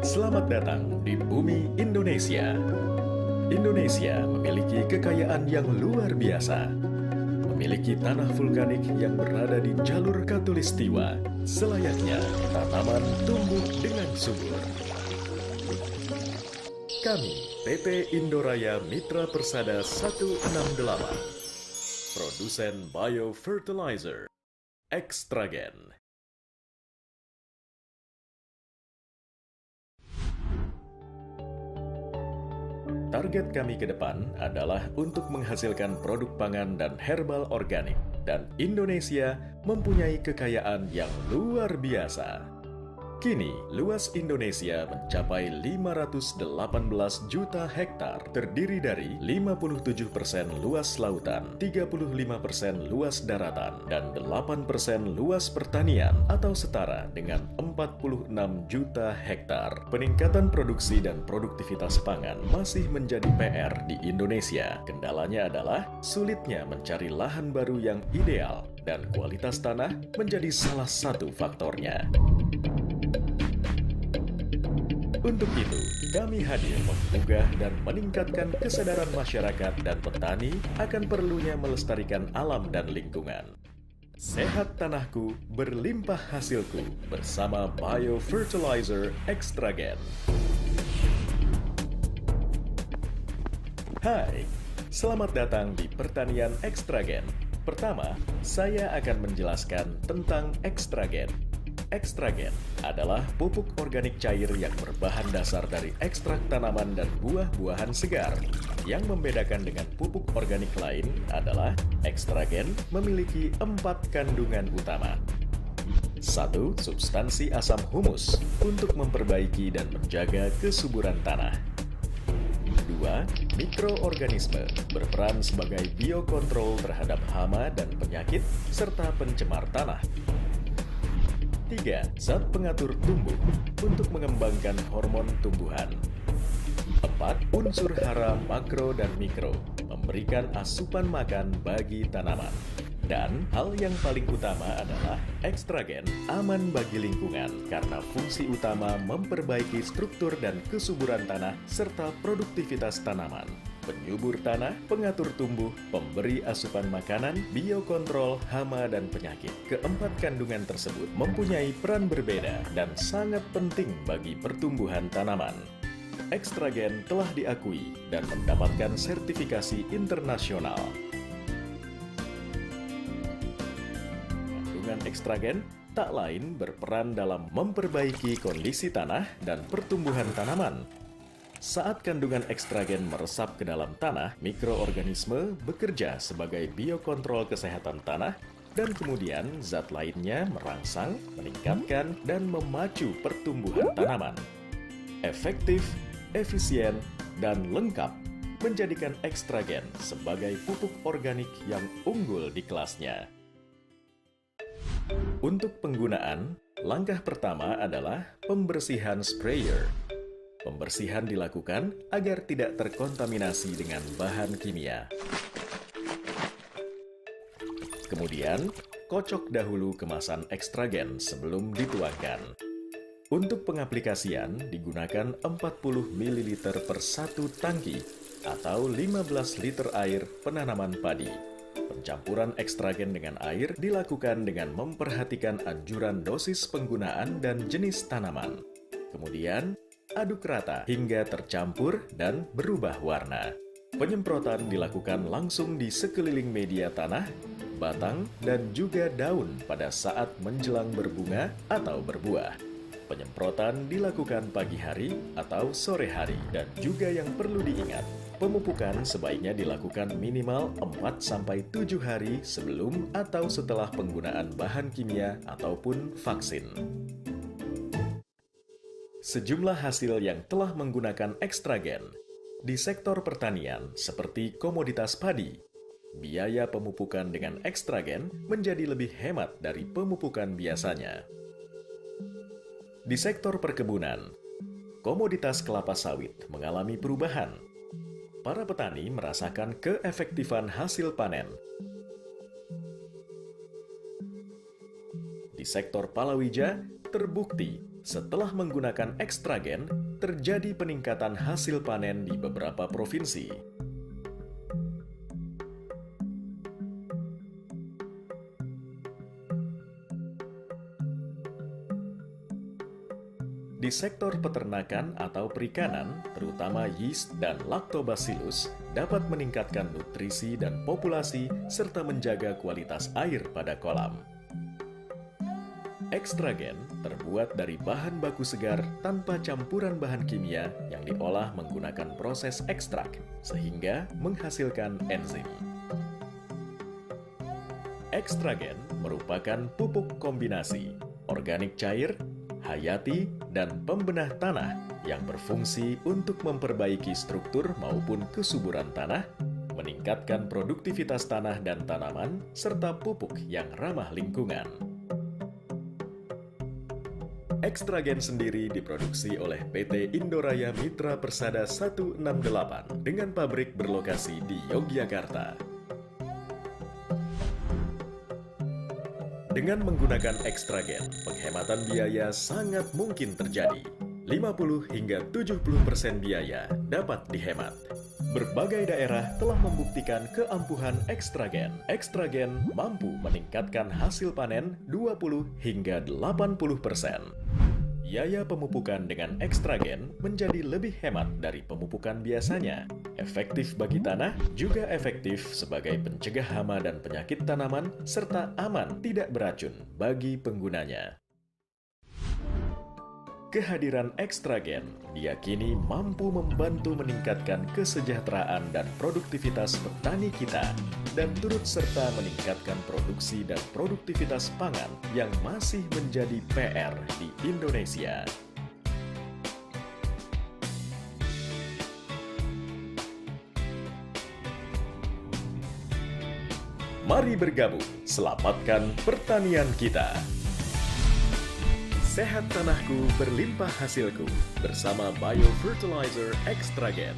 Selamat datang di bumi Indonesia. Indonesia memiliki kekayaan yang luar biasa. Memiliki tanah vulkanik yang berada di jalur khatulistiwa. Selayaknya tanaman tumbuh dengan subur. Kami, PT Indoraya Mitra Persada 168, produsen biofertilizer, Extragen. Target kami ke depan adalah untuk menghasilkan produk pangan dan herbal organik, dan Indonesia mempunyai kekayaan yang luar biasa. Kini, luas Indonesia mencapai 518 juta hektar, terdiri dari 57% luas lautan, 35% luas daratan, dan 8% luas pertanian, atau setara dengan 46 juta hektar. Peningkatan produksi dan produktivitas pangan masih menjadi PR di Indonesia. Kendalanya adalah sulitnya mencari lahan baru yang ideal, dan kualitas tanah menjadi salah satu faktornya. Untuk itu, kami hadir menggugah dan meningkatkan kesadaran masyarakat dan petani akan perlunya melestarikan alam dan lingkungan. Sehat tanahku, berlimpah hasilku bersama biofertilizer Extragen. Hai, selamat datang di Pertanian Extragen. Pertama, saya akan menjelaskan tentang Extragen. Extragen adalah pupuk organik cair yang berbahan dasar dari ekstrak tanaman dan buah-buahan segar. Yang membedakan dengan pupuk organik lain adalah Extragen memiliki 4 kandungan utama. 1. Substansi asam humus untuk memperbaiki dan menjaga kesuburan tanah. 2. Mikroorganisme berperan sebagai biokontrol terhadap hama dan penyakit serta pencemar tanah. 3. Zat pengatur tumbuh untuk mengembangkan hormon tumbuhan. 4. Unsur hara makro dan mikro memberikan asupan makan bagi tanaman. Dan hal yang paling utama adalah Extragen aman bagi lingkungan karena fungsi utama memperbaiki struktur dan kesuburan tanah serta produktivitas tanaman. Penyubur tanah, pengatur tumbuh, pemberi asupan makanan, biokontrol, hama, dan penyakit. Keempat kandungan tersebut mempunyai peran berbeda dan sangat penting bagi pertumbuhan tanaman. Extragen telah diakui dan mendapatkan sertifikasi internasional. Kandungan Extragen tak lain berperan dalam memperbaiki kondisi tanah dan pertumbuhan tanaman. Saat kandungan Extragen meresap ke dalam tanah, mikroorganisme bekerja sebagai biokontrol kesehatan tanah dan kemudian zat lainnya merangsang, meningkatkan, dan memacu pertumbuhan tanaman. Efektif, efisien, dan lengkap menjadikan Extragen sebagai pupuk organik yang unggul di kelasnya. Untuk penggunaan, langkah pertama adalah pembersihan sprayer. Pembersihan dilakukan agar tidak terkontaminasi dengan bahan kimia. Kemudian, kocok dahulu kemasan Extragen sebelum dituangkan. Untuk pengaplikasian digunakan 40 ml per 1 tangki atau 15 liter air penanaman padi. Pencampuran Extragen dengan air dilakukan dengan memperhatikan anjuran dosis penggunaan dan jenis tanaman. Kemudian, aduk rata hingga tercampur dan berubah warna. Penyemprotan dilakukan langsung di sekeliling media tanah, batang, dan juga daun pada saat menjelang berbunga atau berbuah. Penyemprotan dilakukan pagi hari atau sore hari. Dan juga yang perlu diingat, pemupukan sebaiknya dilakukan minimal 4-7 hari sebelum atau setelah penggunaan bahan kimia ataupun vaksin. Sejumlah hasil yang telah menggunakan Extragen di sektor pertanian seperti komoditas padi, biaya pemupukan dengan Extragen menjadi lebih hemat dari pemupukan biasanya. Di sektor perkebunan, komoditas kelapa sawit mengalami perubahan. Para petani merasakan keefektifan hasil panen. Di di sektor palawija terbukti setelah menggunakan ekstragen terjadi peningkatan hasil panen di beberapa provinsi. Di sektor peternakan atau perikanan, terutama yeast dan lactobacillus dapat meningkatkan nutrisi dan populasi serta menjaga kualitas air pada kolam. Ekstragen terbuat dari bahan baku segar tanpa campuran bahan kimia yang diolah menggunakan proses ekstrak, sehingga menghasilkan enzim. Ekstragen merupakan pupuk kombinasi, organik cair, hayati, dan pembenah tanah yang berfungsi untuk memperbaiki struktur maupun kesuburan tanah, meningkatkan produktivitas tanah dan tanaman, serta pupuk yang ramah lingkungan. Ekstragen sendiri diproduksi oleh PT Indoraya Mitra Persada 168 dengan pabrik berlokasi di Yogyakarta. Dengan menggunakan ekstragen, penghematan biaya sangat mungkin terjadi. 50 hingga 70% biaya dapat dihemat. Berbagai daerah telah membuktikan keampuhan ekstragen. Ekstragen mampu meningkatkan hasil panen 20 hingga 80%. Biaya pemupukan dengan ekstragen menjadi lebih hemat dari pemupukan biasanya. Efektif bagi tanah, juga efektif sebagai pencegah hama dan penyakit tanaman, serta aman tidak beracun bagi penggunanya. Kehadiran ekstragen diyakini mampu membantu meningkatkan kesejahteraan dan produktivitas petani kita dan turut serta meningkatkan produksi dan produktivitas pangan yang masih menjadi PR di Indonesia. Mari bergabung, selamatkan pertanian kita. Sehat tanahku, berlimpah hasilku bersama Biofertilizer Ekstragen.